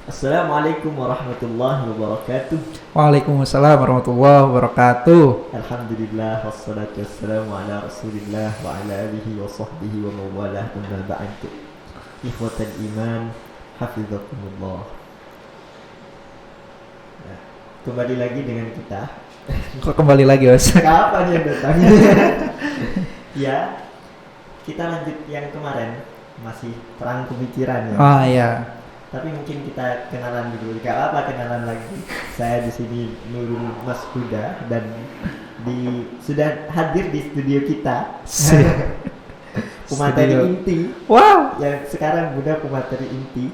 Assalamualaikum warahmatullahi wabarakatuh. Waalaikumsalam warahmatullahi wabarakatuh. Alhamdulillah wassalatu wassalamu ala Rasulillah wa ala alihi wa sahbihi wa mawalah amma ba'd. Ikhwatal iman, hafizakumullah. Nah, kembali lagi dengan kita. Kok kembali lagi, Mas? Kapan yang datang? Ya, kita lanjut yang kemarin, masih perang pemikiran ya. Oh iya. Tapi mungkin kita kenalan dulu. Gak apa kenalan lagi. Saya di sini Nurul Mas Huda dan sudah hadir di studio kita. Pemateri inti. Wow. Yang sekarang Buddha pemateri inti.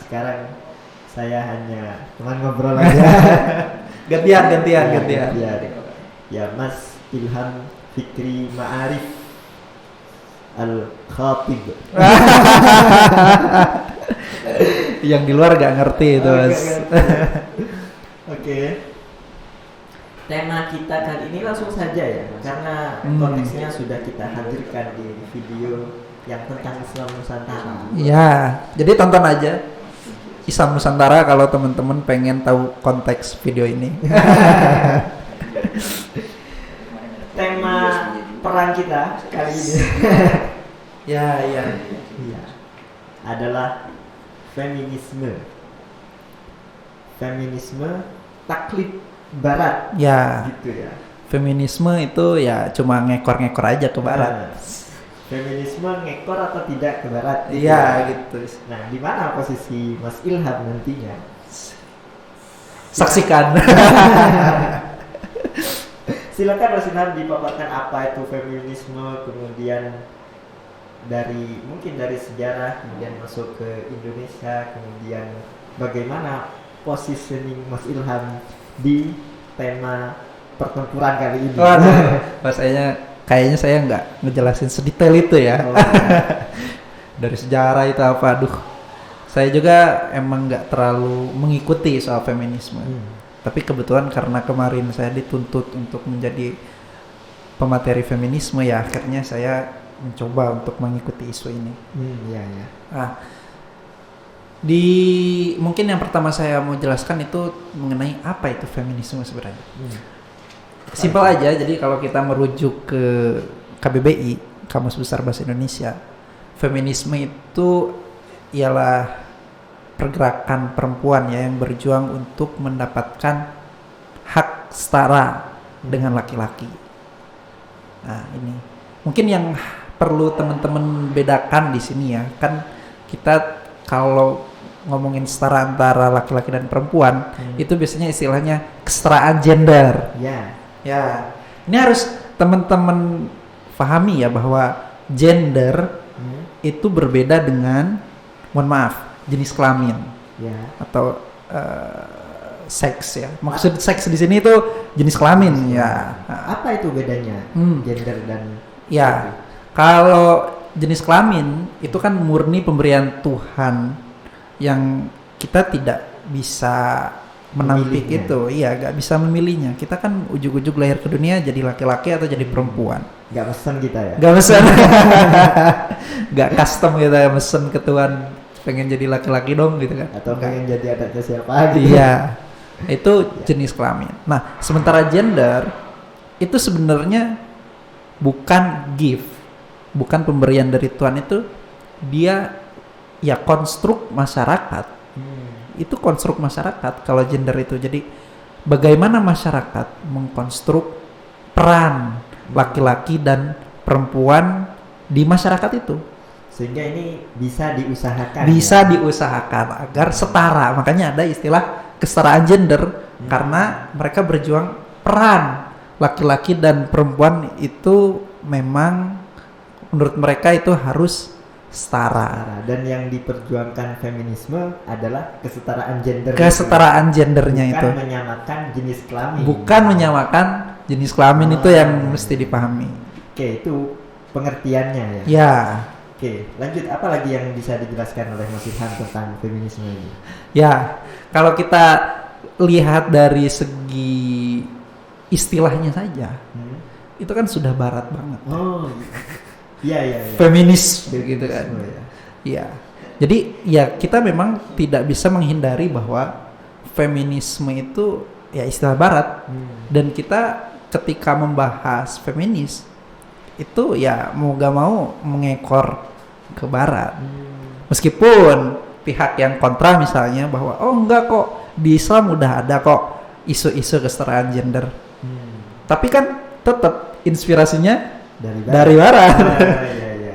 Sekarang saya hanya teman ngobrol aja. Gantian. Ya, Mas Ilham Fikri Ma'arif Al-Khatib. Yang di luar gak ngerti itu, Mas. Oke. Tema kita kali ini langsung saja ya, karena konteksnya sudah kita hadirkan di video yang tentang Islam Nusantara. Ya, jadi tonton aja Islam Nusantara kalau teman-teman pengen tahu konteks video ini. Tema perang kita kali ini Ya. adalah feminisme taklid barat. Ya. Gitu ya. Feminisme itu ya cuma ngekor-ngekor aja ke barat. Feminisme ngekor atau tidak ke barat? Iya, gitu. Nah, di mana posisi Mas Ilham nantinya? Saksikan. Silakan Mas Ilham dipaparkan apa itu feminisme, kemudian mungkin dari sejarah, kemudian masuk ke Indonesia, kemudian bagaimana positioning Mas Ilham di tema pertempuran kali ini. Kayaknya saya nggak ngejelasin sedetail itu ya. Dari sejarah itu apa, aduh. Saya juga emang nggak terlalu mengikuti soal feminisme. Tapi kebetulan karena kemarin saya dituntut untuk menjadi pemateri feminisme ya, akhirnya saya mencoba untuk mengikuti isu ini. Iya. Mungkin yang pertama saya mau jelaskan itu mengenai apa itu feminisme sebenarnya. Simpel aja, jadi kalau kita merujuk ke KBBI, Kamus Besar Bahasa Indonesia, feminisme itu ialah pergerakan perempuan ya yang berjuang untuk mendapatkan hak setara dengan laki-laki. Nah, ini mungkin yang perlu teman-teman bedakan di sini ya, kan kita kalau ngomongin setara antara laki-laki dan perempuan, itu biasanya istilahnya kesetaraan gender. Ya, ini harus teman-teman pahami ya bahwa gender itu berbeda dengan, mohon maaf, jenis kelamin atau seks ya. Maksud seks di sini itu jenis kelamin ya. Apa itu bedanya gender dan ya? Kalau jenis kelamin itu kan murni pemberian Tuhan yang kita tidak bisa menampik itu, nggak bisa memilihnya. Kita kan ujug-ujug lahir ke dunia jadi laki-laki atau jadi perempuan. Nggak mesen kita ya? Nggak mesen, nggak custom kita ya mesen ke Tuhan pengen jadi laki-laki dong gitu kan? Atau pengen jadi anaknya siapa? Iya, itu jenis kelamin. Nah, sementara gender itu sebenarnya bukan gift. Bukan pemberian dari Tuhan, itu dia ya konstruk masyarakat. Itu konstruk masyarakat kalau gender itu. Jadi bagaimana masyarakat mengkonstruk peran laki-laki dan perempuan di masyarakat itu. Sehingga ini bisa diusahakan. Diusahakan agar setara. Makanya ada istilah kesetaraan gender karena mereka berjuang peran laki-laki dan perempuan itu memang menurut mereka itu harus setara. Dan yang diperjuangkan feminisme adalah kesetaraan gender. Kesetaraan gendernya itu. Bukan menyamakan jenis kelamin. Bukan menyamakan jenis kelamin itu yang mesti dipahami. Oke, itu pengertiannya ya. Ya. Oke, lanjut, apa lagi yang bisa dijelaskan oleh Mas Ilham tentang feminisme ini? Ya, kalau kita lihat dari segi istilahnya saja, itu kan sudah barat banget. Oh, iya. Feminis gitu kan. Iya. Jadi ya kita memang tidak bisa menghindari bahwa feminisme itu ya istilah barat, dan kita ketika membahas feminis itu ya mau gak mau mengekor ke barat. Meskipun pihak yang kontra misalnya bahwa oh enggak kok di Islam udah ada kok isu-isu kesetaraan gender. Tapi kan tetap inspirasinya dari barat. Iya.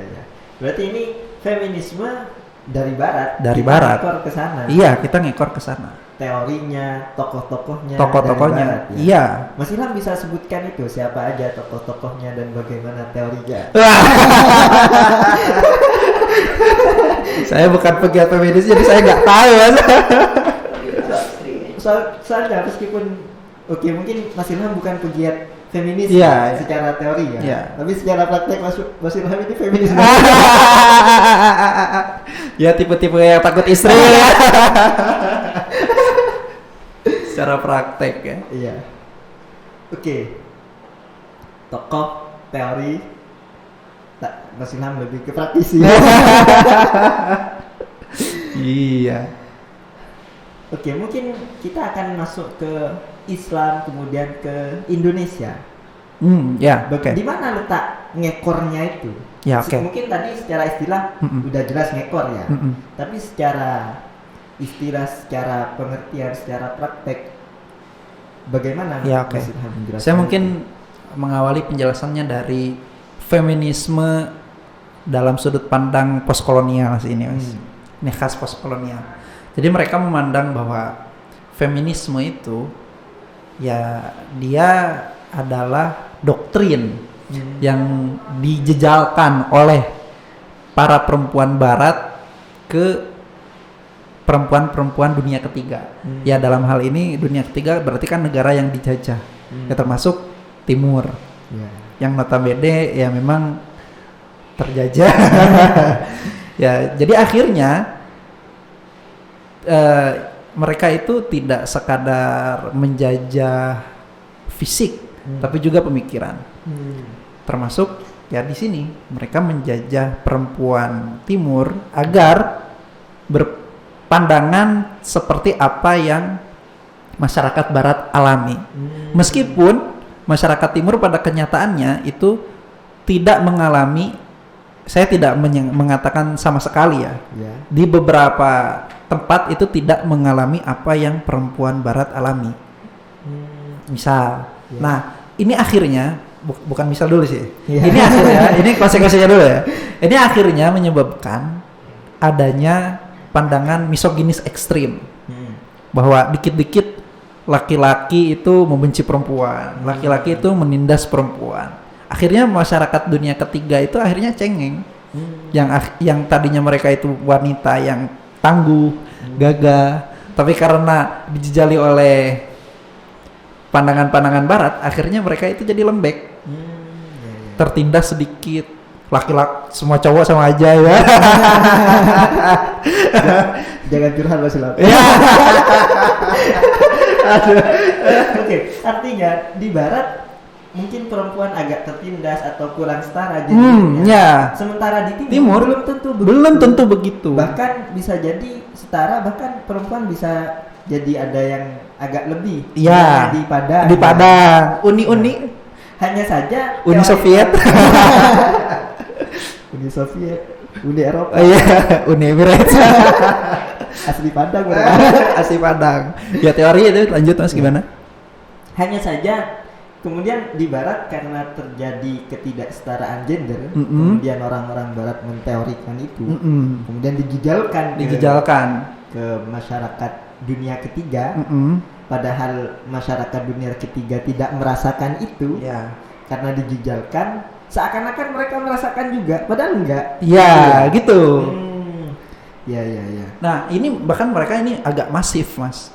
Berarti ini feminisme dari barat. Dari kita barat. Ngekor ke sana. Iya, kita ngekor ke sana. Teorinya, tokoh-tokohnya. Tokoh-tokohnya. dari barat, ya. Iya. Mas Ilham bisa sebutkan itu siapa aja tokoh-tokohnya dan bagaimana teorinya. Saya bukan pegiat feminis jadi saya nggak tahu Mas. Soalnya meskipun oke mungkin Mas Ilham bukan pegiat feminis Iya, secara teori ya. Iya. Tapi secara praktek Mas Ilham ini feminis. Ya tipe-tipe yang takut istri. Secara praktek ya. Iya. Oke. Tokoh, teori. Mas Ilham lebih ke praktisi. Iya. Oke, mungkin kita akan masuk ke Islam kemudian ke Indonesia. Ya, oke. Di mana letak ngekornya itu? Ya, oke. Mungkin tadi secara istilah udah jelas ngekor ya. Tapi secara istilah, secara pengertian, secara praktek bagaimana? Ya, oke. Mas Ilham menjelaskan Saya itu? mungkin mengawali penjelasannya dari feminisme dalam sudut pandang postkolonial sih ini, Mas. Ini khas postkolonial. Jadi mereka memandang bahwa feminisme itu ya dia adalah doktrin yang dijejalkan oleh para perempuan barat ke perempuan-perempuan dunia ketiga. Ya dalam hal ini dunia ketiga berarti kan negara yang dijajah. Ya termasuk Timur. Yang notabene ya memang terjajah. Ya, jadi akhirnya mereka itu tidak sekadar menjajah fisik, tapi juga pemikiran. Termasuk ya di sini mereka menjajah perempuan Timur agar berpandangan seperti apa yang masyarakat Barat alami. Meskipun masyarakat Timur pada kenyataannya itu tidak mengalami, saya tidak mengatakan sama sekali ya. Di beberapa tempat itu tidak mengalami apa yang perempuan Barat alami. Misal, nah ini akhirnya bukan misal dulu sih. Ini akhirnya, ini konsekuensinya dulu ya. Ini akhirnya menyebabkan adanya pandangan misoginis ekstrim, bahwa dikit-dikit laki-laki itu membenci perempuan, laki-laki itu menindas perempuan. Akhirnya masyarakat dunia ketiga itu akhirnya cengeng. Yang tadinya mereka itu wanita yang tangguh, gagah, tapi karena dijejali oleh pandangan-pandangan Barat, akhirnya mereka itu jadi lembek, tertindas sedikit. Laki-laki semua cowok sama aja ya. Jangan curhat Mas Ilham. Oke, artinya di Barat mungkin perempuan agak tertindas atau kurang setara jadinya. Sementara di Timur belum tentu begitu. Bahkan bisa jadi setara, bahkan perempuan bisa jadi ada yang agak lebih. Iya. Di Padang. Uni. Hanya saja Uni Soviet. Uni Soviet, Uni Eropa. Uni Emirates. Asli Padang. Asli Padang. Ya teori itu lanjut Mas gimana? Hanya saja kemudian di Barat karena terjadi ketidaksetaraan gender, kemudian orang-orang Barat menteorikan itu, kemudian dijejalkan ke masyarakat dunia ketiga, padahal masyarakat dunia ketiga tidak merasakan itu, karena dijejalkan, seakan-akan mereka merasakan juga, padahal enggak. Iya, gitu. Ya. Nah, ini bahkan mereka ini agak masif, Mas.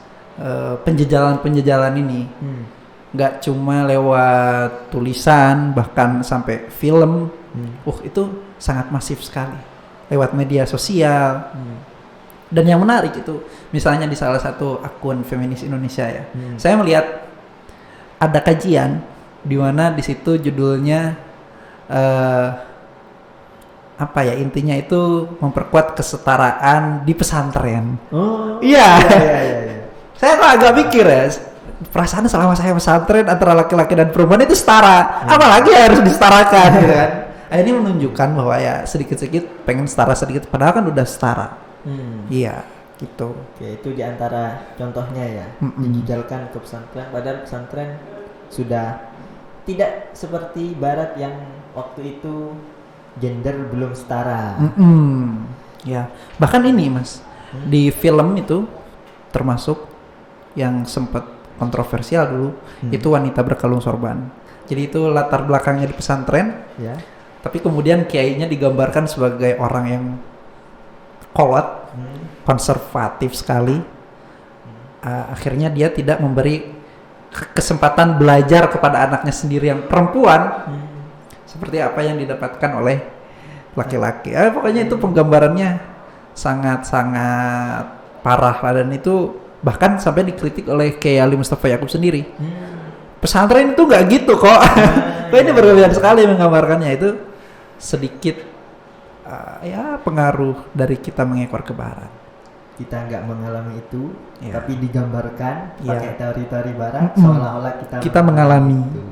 Penjejalan ini. Nggak cuma lewat tulisan, bahkan sampai film. Itu sangat masif sekali. Lewat media sosial. Dan yang menarik itu, misalnya di salah satu akun feminis Indonesia ya. Saya melihat ada kajian di mana di situ judulnya apa ya, intinya itu memperkuat kesetaraan di pesantren. Oh. Iya. Iya. Saya kok agak mikir ya, perasaan selama saya pesantren antara laki-laki dan perempuan itu setara, apalagi harus disetarakan gitu kan. Ini menunjukkan bahwa ya sedikit-sedikit pengen setara sedikit, padahal kan udah setara. Iya, gitu. Oke, itu diantara contohnya ya, dijujalkan ke pesantren, padahal pesantren sudah tidak seperti barat yang waktu itu gender belum setara. Ya, bahkan ini Mas, di film itu termasuk yang sempat kontroversial dulu, itu wanita berkalung sorban. Jadi itu latar belakangnya di pesantren, Ya. tapi kemudian kiainya digambarkan sebagai orang yang kolot, konservatif sekali. Akhirnya dia tidak memberi kesempatan belajar kepada anaknya sendiri yang perempuan, seperti apa yang didapatkan oleh laki-laki. Pokoknya itu penggambarannya sangat-sangat parah, dan itu bahkan sampai dikritik oleh Kiai Ali Mustafa Yakub sendiri. Pesantren itu nggak gitu kok. Ini berlebihan sekali menggambarkannya. Itu sedikit ya pengaruh dari kita mengekor ke barat. Kita nggak mengalami itu, Ya. tapi digambarkan Ya. pakai teori-teori barat seolah-olah kita mengalami. itu.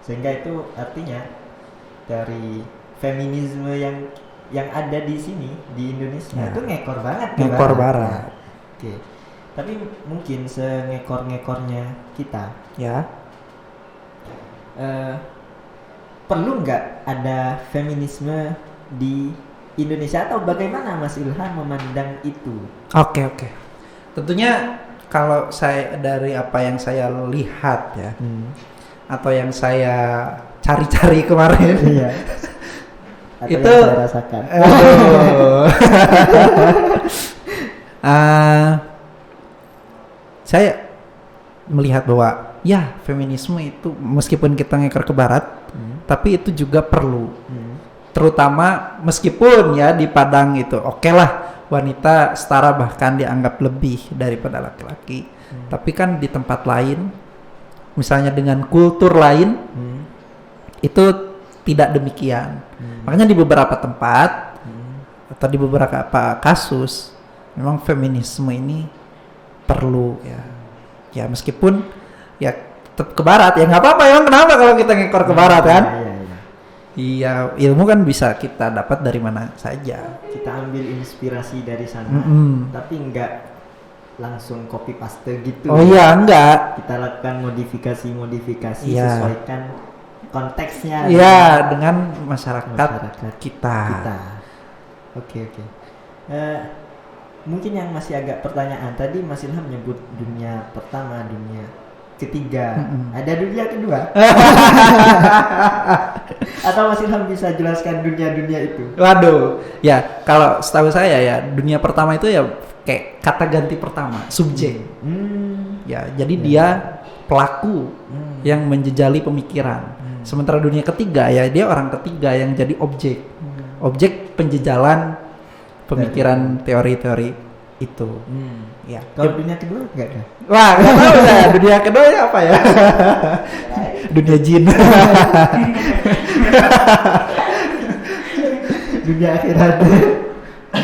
Sehingga itu artinya dari feminisme yang ada di sini di Indonesia Ya. itu ngekor banget ke Ngekor barat. barat. Oke. Tapi mungkin sengekor-ngekornya kita Ya. perlu nggak ada feminisme di Indonesia, atau bagaimana Mas Ilham memandang itu? Oke. Tentunya kalau saya dari apa yang saya lihat ya, atau yang saya cari-cari kemarin, Iya. Atau itu yang saya rasakan. Saya melihat bahwa ya feminisme itu meskipun kita ngekor ke barat, tapi itu juga perlu. Terutama meskipun ya di Padang itu oke lah wanita setara, bahkan dianggap lebih daripada laki-laki. Tapi kan di tempat lain, misalnya dengan kultur lain, itu tidak demikian. Makanya di beberapa tempat atau di beberapa kasus memang feminisme ini perlu ya. Ya meskipun ya tetap ke barat ya nggak apa-apa, emang kenapa kalau kita ngekor ke barat kan? Iya, ilmu kan bisa kita dapat dari mana saja. Kita ambil inspirasi dari sana, tapi nggak langsung copy paste gitu. Oh iya, enggak. Kita lakukan modifikasi Iya. sesuaikan konteksnya. Iya, dengan masyarakat kita. Oke. Mungkin yang masih agak pertanyaan tadi Mas Ilham menyebut dunia pertama, dunia ketiga. Ada dunia kedua? Atau Mas Ilham bisa jelaskan dunia-dunia itu? Waduh, ya kalau setahu saya ya dunia pertama itu ya kayak kata ganti pertama, subjek. Ya, jadi dia pelaku yang menjejali pemikiran. Sementara dunia ketiga ya dia orang ketiga yang jadi objek. Objek penjejalan pemikiran teori-teori itu. Ya. Kalau dunia kedua enggak ada? Wah, nggak tahu ya. Dunia kedua ya apa ya? Dunia jin. Dunia akhirat.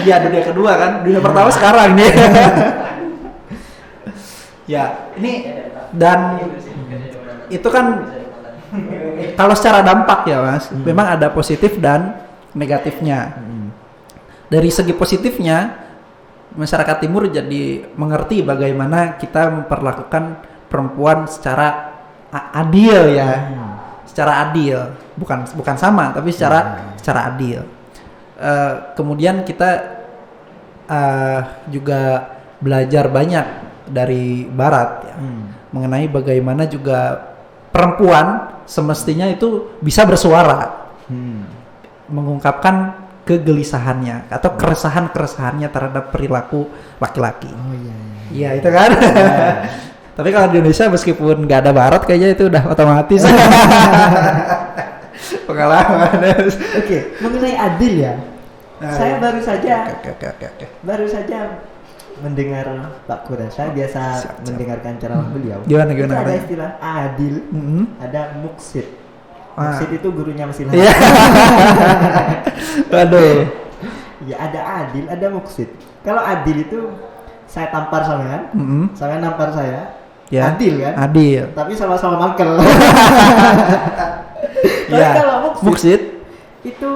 Iya, dunia kedua kan. Dunia pertama sekarang nih. Ya, ini dan itu kan kalau secara dampak ya Mas, memang ada positif dan negatifnya. Dari segi positifnya, masyarakat timur jadi mengerti bagaimana kita memperlakukan perempuan secara adil ya. Secara adil, bukan sama tapi secara adil. Kemudian kita juga belajar banyak dari barat ya, mengenai bagaimana juga perempuan semestinya itu bisa bersuara, mengungkapkan kegelisahannya atau keresahan-keresahannya terhadap perilaku laki-laki. Oh iya. Iya itu kan. Tapi kalau di Indonesia meskipun nggak ada barat kayaknya itu udah otomatis. Pengalaman. Oke, mengenai adil ya. Saya baru saja Oke. baru saja mendengar Pak Kura. Saya biasa mendengarkan ceramah beliau. Gimana? Itu ada istilah adil, ada muksid. Muksid itu gurunya Mas Ilham. Iya. Waduh. Ya ada adil, ada muksid. Kalau adil itu saya tampar sampean, sampean nampar saya. Ya. Adil kan? Adil. Tapi sama-sama mangkel. Tapi Ya. kalau Muksid itu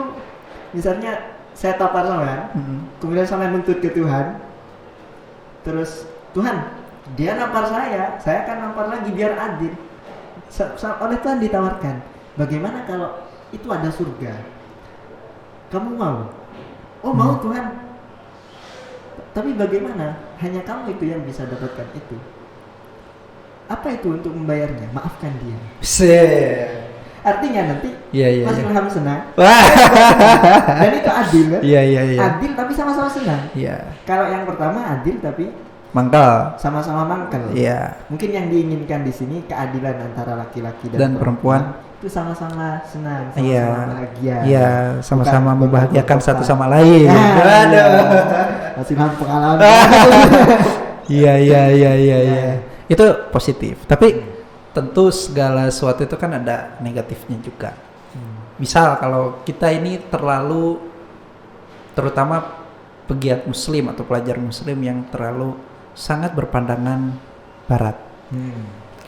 misalnya saya tampar sampean, kemudian sampean menuntut ke Tuhan. Terus Tuhan, dia nampar saya akan nampar lagi biar adil. Oleh Tuhan ditawarkan, bagaimana kalau itu ada surga? Kamu mau? Oh mau Tuhan. Tapi bagaimana? Hanya kamu itu yang bisa dapatkan itu. Apa itu untuk membayarnya? Maafkan dia. Artinya nanti Iya. Mas Ilham senang. Wah. Dan itu adil kan? Iya. Adil tapi sama-sama senang. Iya. Kalau yang pertama adil tapi Mangkal. sama-sama mangkel. Iya. Mungkin yang diinginkan di sini keadilan antara laki-laki Dan perempuan. itu sama-sama senang, sama-sama Iya. bahagia. Iya, sama-sama Bukan membahagiakan berkata. satu sama lain. Aduh. Masih mampu pengalaman. Iya. Itu positif. Tapi tentu segala sesuatu itu kan ada negatifnya juga. Misal kalau kita ini terlalu, terutama pegiat muslim atau pelajar muslim yang terlalu sangat berpandangan barat.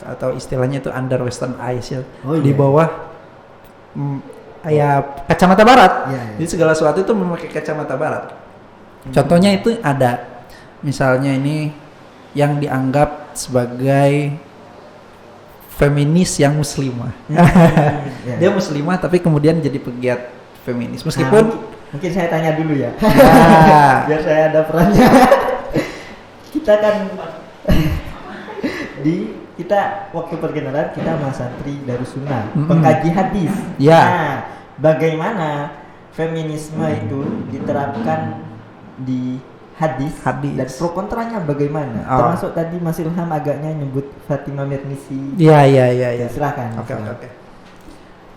Atau istilahnya itu under western eyes ya. Oh, Di iya. bawah ya kacamata barat. Iya. Jadi segala sesuatu itu memakai kacamata barat. Contohnya itu ada, misalnya ini yang dianggap sebagai feminis yang muslimah. Iya. Dia muslimah tapi kemudian jadi pegiat feminis. Nah, Meskipun mungkin saya tanya dulu ya. ya, Biar saya ada perannya. Kita kan kita waktu perkenalan kita Mas Santri Darussunnah, pengkaji hadis. Ya. Nah, bagaimana feminisme itu diterapkan di hadis. Dan pro kontranya bagaimana? Oh. Termasuk tadi Mas Ilham agaknya nyebut Fatimah Mernisi. Iya. Silakan. Oke.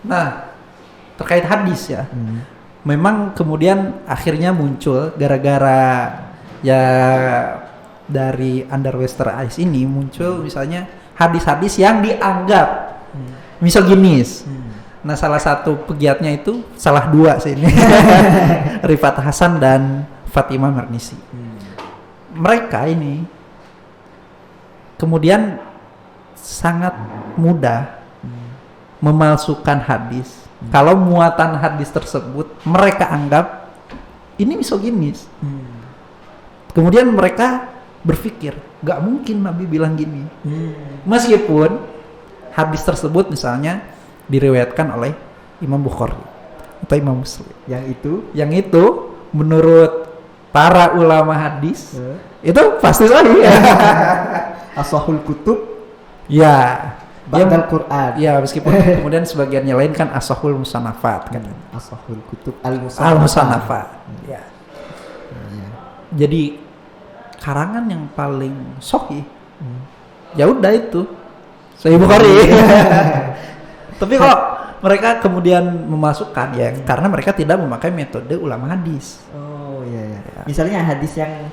Nah, terkait hadis ya. Memang kemudian akhirnya muncul gara-gara ya dari under western eyes ini muncul misalnya hadis-hadis yang dianggap misoginis. Nah, salah satu pegiatnya itu salah dua sih ini. Rifat Hasan dan Fatimah Mernisi. Mereka ini kemudian sangat mudah memalsukan hadis. Kalau muatan hadis tersebut mereka anggap ini misoginis. Kemudian mereka berpikir, gak mungkin Nabi bilang gini. Meskipun hadis tersebut misalnya diriwayatkan oleh Imam Bukhari atau Imam Muslim. Yang itu menurut para ulama hadis itu pasti sahih. Ashahul kutub Ya. ba'dal Quran. Ya, meskipun kemudian sebagiannya lain kan ashahul musanafat kan. Ashahul kutub al Al-Musanafat. Ya. Jadi karangan yang paling sahih. Ya udah itu. Sahih Bukhari. Tapi kok mereka kemudian memasukkan ya karena mereka tidak memakai metode ulama hadis. Oh iya. Misalnya hadis yang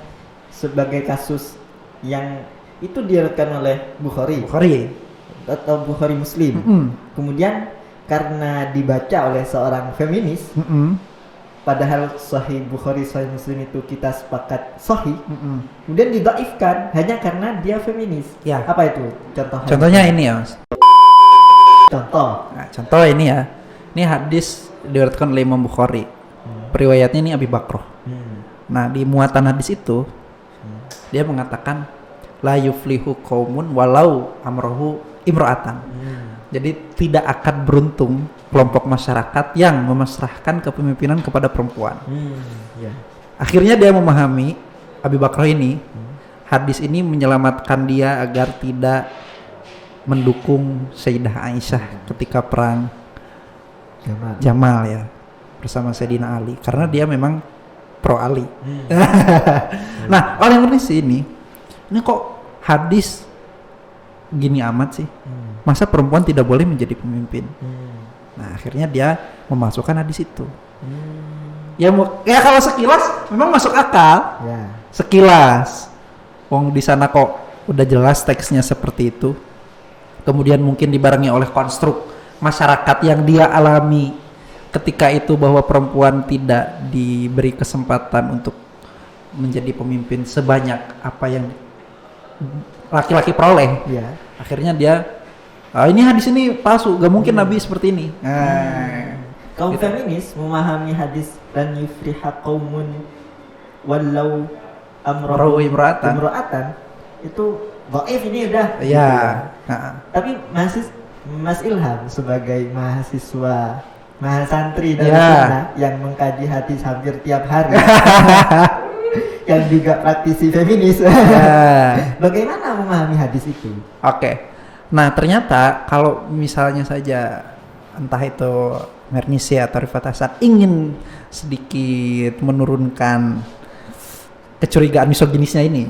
sebagai kasus yang itu diriwayatkan oleh Bukhari atau Bukhari Muslim. Kemudian karena dibaca oleh seorang feminis, padahal Sahih Bukhari, Sahih Muslim itu kita sepakat sahih, kemudian didaifkan hanya karena dia feminis. Ya. Apa itu Contohnya ini ya, Mas. Contoh. Nah, contoh ini ya. Ini hadis diriwayatkan oleh Imam Bukhari. Periwayatnya ini Abi Bakroh. Nah, di muatan hadis itu dia mengatakan la yuflihu qaumun walau amrohu imro'atan. Jadi tidak akan beruntung kelompok masyarakat yang memasrahkan kepemimpinan kepada perempuan. Akhirnya dia memahami Abi Bakroh ini, hadis ini menyelamatkan dia agar tidak mendukung Sayyidah Aisyah ketika perang Jamal ya bersama Sayyidina Ali karena dia memang pro Ali. Nah, oleh karena ini kok hadis gini amat sih? Masa perempuan tidak boleh menjadi pemimpin? Nah, akhirnya dia memasukkan hadis itu. Ya kalau sekilas memang masuk akal. Sekilas. Wong di sana kok udah jelas teksnya seperti itu. Kemudian mungkin dibarengi oleh konstruk masyarakat yang dia alami ketika itu, bahwa perempuan tidak diberi kesempatan untuk menjadi pemimpin sebanyak apa yang laki-laki peroleh. Iya. Akhirnya dia, ini hadis ini palsu, gak mungkin Nabi seperti ini. Kaum Gitu. feminis memahami hadis lan yufriha qaumun walau Amrahu imra'atan. imra'atan itu dhaif ini udah. Iya. Tapi Mas Ilham sebagai mahasiswa mahasantri dari Ya. sana yang mengkaji hadis hampir tiap hari yang juga praktisi feminis. Ya. Bagaimana memahami hadis itu? Oke. Nah, ternyata kalau misalnya saja entah itu Mernisi atau Rifat Hasan ingin sedikit menurunkan kecurigaan misoginisnya ini,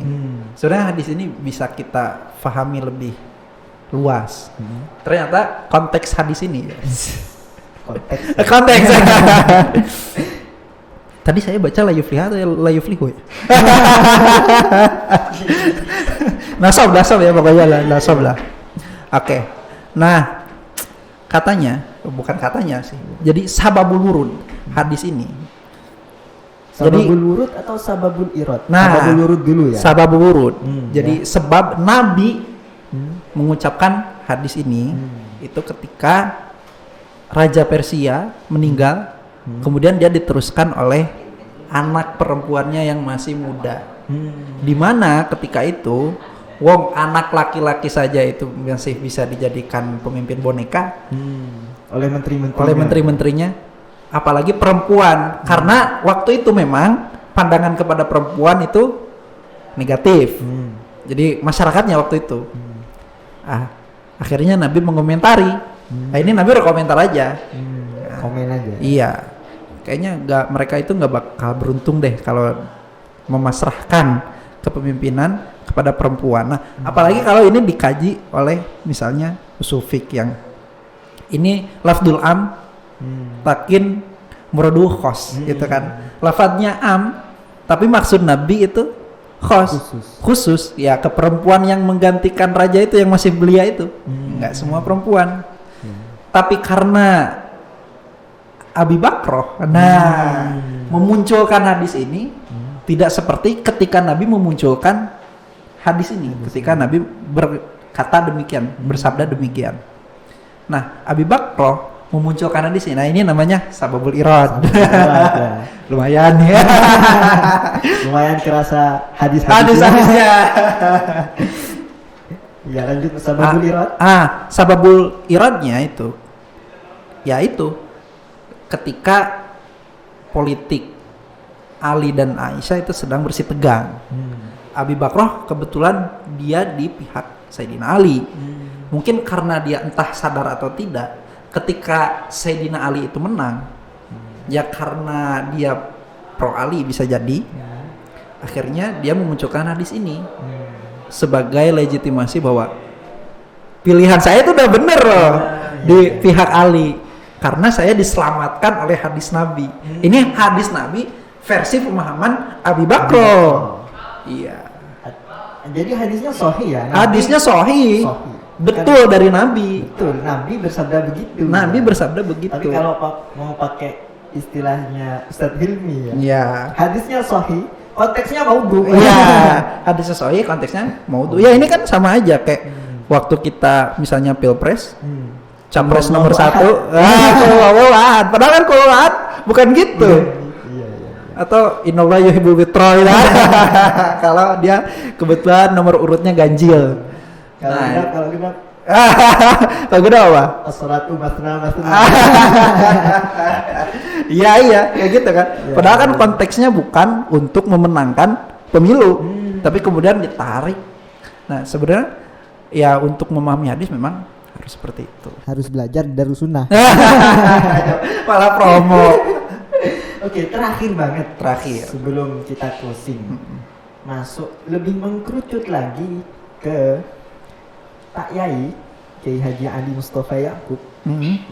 sebenarnya hadis ini bisa kita pahami lebih luas. Ternyata konteks hadis ini Konteks. konteks. Tadi saya baca la yufliha atau la yuflihu ya? Nasab ya pokoknya lah, nasab lah. Oke. Nah, bukan katanya sih. Jadi sababul wurud hadis ini. Sababul wurud atau sababul irad? Nah, Sababul wurud dulu ya. Sababul wurud. ya. Jadi sebab Nabi mengucapkan hadis ini itu ketika Raja Persia meninggal, kemudian dia diteruskan oleh anak perempuannya yang masih muda. Dimana ketika itu wong anak laki-laki saja itu masih bisa dijadikan pemimpin boneka Oleh menteri-menterinya. oleh menteri-menterinya, apalagi perempuan. Karena waktu itu memang pandangan kepada perempuan itu negatif. Jadi masyarakatnya waktu itu. Akhirnya Nabi mengomentari. Nah, ini Nabi berkomentar aja. Komen aja. Iya. Kayaknya mereka itu nggak bakal beruntung deh kalau memasrahkan kepemimpinan kepada perempuan. Nah, apalagi kalau ini dikaji oleh misalnya usul fiqh yang ini lafdul am takin muraduh khos gitu kan. Lafadznya am tapi maksud Nabi itu khusus ya ke perempuan yang menggantikan raja itu yang masih belia itu. Nggak semua perempuan. Tapi karena Abi Bakroh memunculkan hadis ini tidak seperti ketika Nabi memunculkan hadis ini, ketika Nabi berkata demikian, bersabda demikian. Nah, Abi Bakroh memunculkan hadis ini. Nah, ini namanya sababul irad. Lumayan ya. Lumayan kerasa Hadis-hadisnya. Ya, lanjut sababul irad. Sababul iradnya itu yaitu ketika politik Ali dan Aisyah itu sedang bersih tegang. Abi Bakroh kebetulan dia di pihak Sayyidina Ali. Mungkin karena dia entah sadar atau tidak, ketika Sayyidina Ali itu menang, ya karena dia pro Ali bisa jadi, akhirnya dia memunculkan hadis ini sebagai legitimasi bahwa pilihan saya itu udah bener loh di pihak Ali. Karena saya diselamatkan oleh hadis Nabi. Ini hadis Nabi versi pemahaman Abi Bakroh. Iya. Jadi hadisnya sahih ya? Hadisnya sahih. Betul dari Nabi. Betul, Nabi bersabda begitu. Nabi bersabda begitu. Tapi kalau mau pakai istilahnya Ustadz Hilmi ya. Iya. Hadisnya sahih, konteksnya maudhu. Iya. Hadisnya sahih, konteksnya maudhu. Ya ini kan sama aja kayak waktu kita misalnya pilpres. Capres nomor 1 kulawaat, padahal kan kulawaat bukan gitu. Iya. Atau innallaha yuhibbul witra. Kalau dia kebetulan nomor urutnya ganjil. Kalau genap Kalau gue apa? as-salatu masna. Iya kayak gitu kan. Padahal kan konteksnya bukan untuk memenangkan pemilu, tapi kemudian ditarik. Nah, sebenarnya ya untuk memahami hadis memang harus seperti itu. Harus belajar di Darus Sunnah. Malah promo. Oke, terakhir banget. Sebelum kita closing, masuk lebih mengkerucut lagi ke Pak Yai, Kiai Haji Ali Mustafa Yaqub,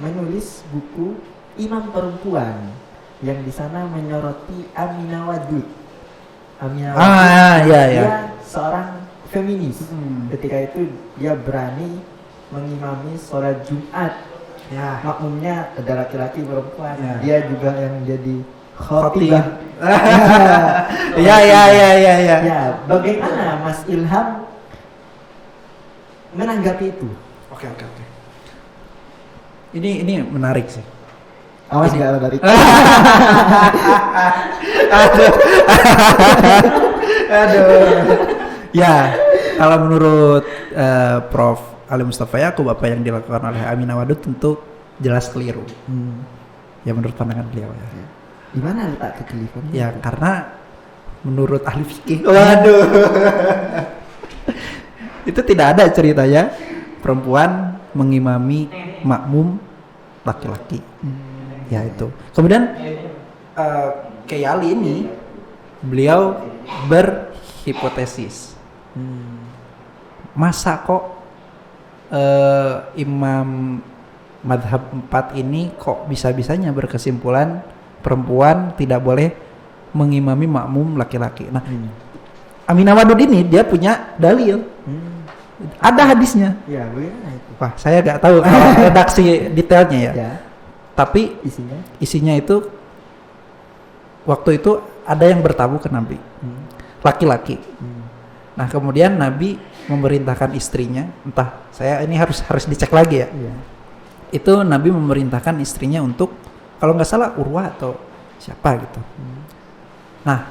menulis buku Imam Perempuan yang di sana menyoroti Aminah Wadud. Dia seorang feminis. Ketika itu dia berani mengimami sholat Jumat Ya. makmumnya ada laki-laki perempuan, Ya. dia juga yang jadi Khotib. khotibah. Ya. Ya, bagaimana Mas Ilham menanggapi itu? Oke. Ini menarik sih. Awas nggak ada dari Aduh. Ya, kalau menurut Prof. Ali Mustafa Yaakub, apa yang dilakukan oleh Aminah Wadud tentu jelas keliru. Ya menurut pandangan beliau ya. Di mana letak kekeliruannya? Ya karena menurut ahli fikih, waduh, itu tidak ada ceritanya perempuan mengimami makmum laki-laki. Ya itu. Kemudian Kiai Ali ini beliau berhipotesis, masa kok imam madhab 4 ini kok bisa-bisanya berkesimpulan perempuan tidak boleh mengimami makmum laki-laki. Nah, Aminah Wadud ini dia punya dalil, ada hadisnya. Ya, bagaimana itu? Wah, saya nggak tahu kalau redaksi detailnya ya. Ya, Tapi isinya itu waktu itu ada yang bertamu ke Nabi, laki-laki. Nah, kemudian Nabi memerintahkan istrinya, entah saya ini harus dicek lagi ya. Iya. Itu Nabi memerintahkan istrinya untuk, kalau nggak salah Urwah atau siapa gitu. Nah,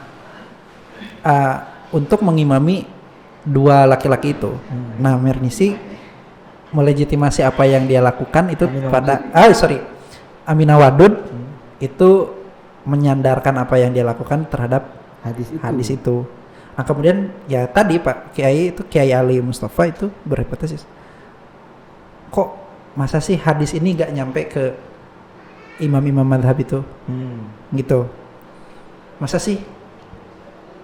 untuk mengimami dua laki-laki itu. Nah, Mernisi melegitimasi apa yang dia lakukan itu Aminah Wadud itu menyandarkan apa yang dia lakukan terhadap hadis itu. Nah, kemudian ya tadi Pak Kiai itu Kiai Ali Mustafa itu berhipotesis, kok masa sih hadis ini nggak nyampe ke imam-imam madhab itu, gitu. Masa sih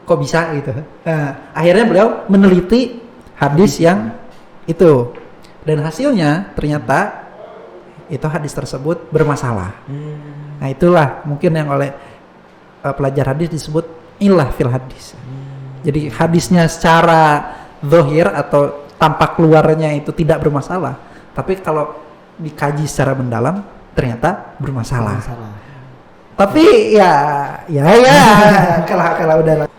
kok bisa gitu. Nah, akhirnya beliau meneliti hadis yang itu, dan hasilnya ternyata itu hadis tersebut bermasalah. Nah, itulah mungkin yang oleh pelajar hadis disebut ilah fil hadis. Jadi hadisnya secara zahir atau tampak keluarnya itu tidak bermasalah, tapi kalau dikaji secara mendalam ternyata bermasalah. Tapi ya kalau udah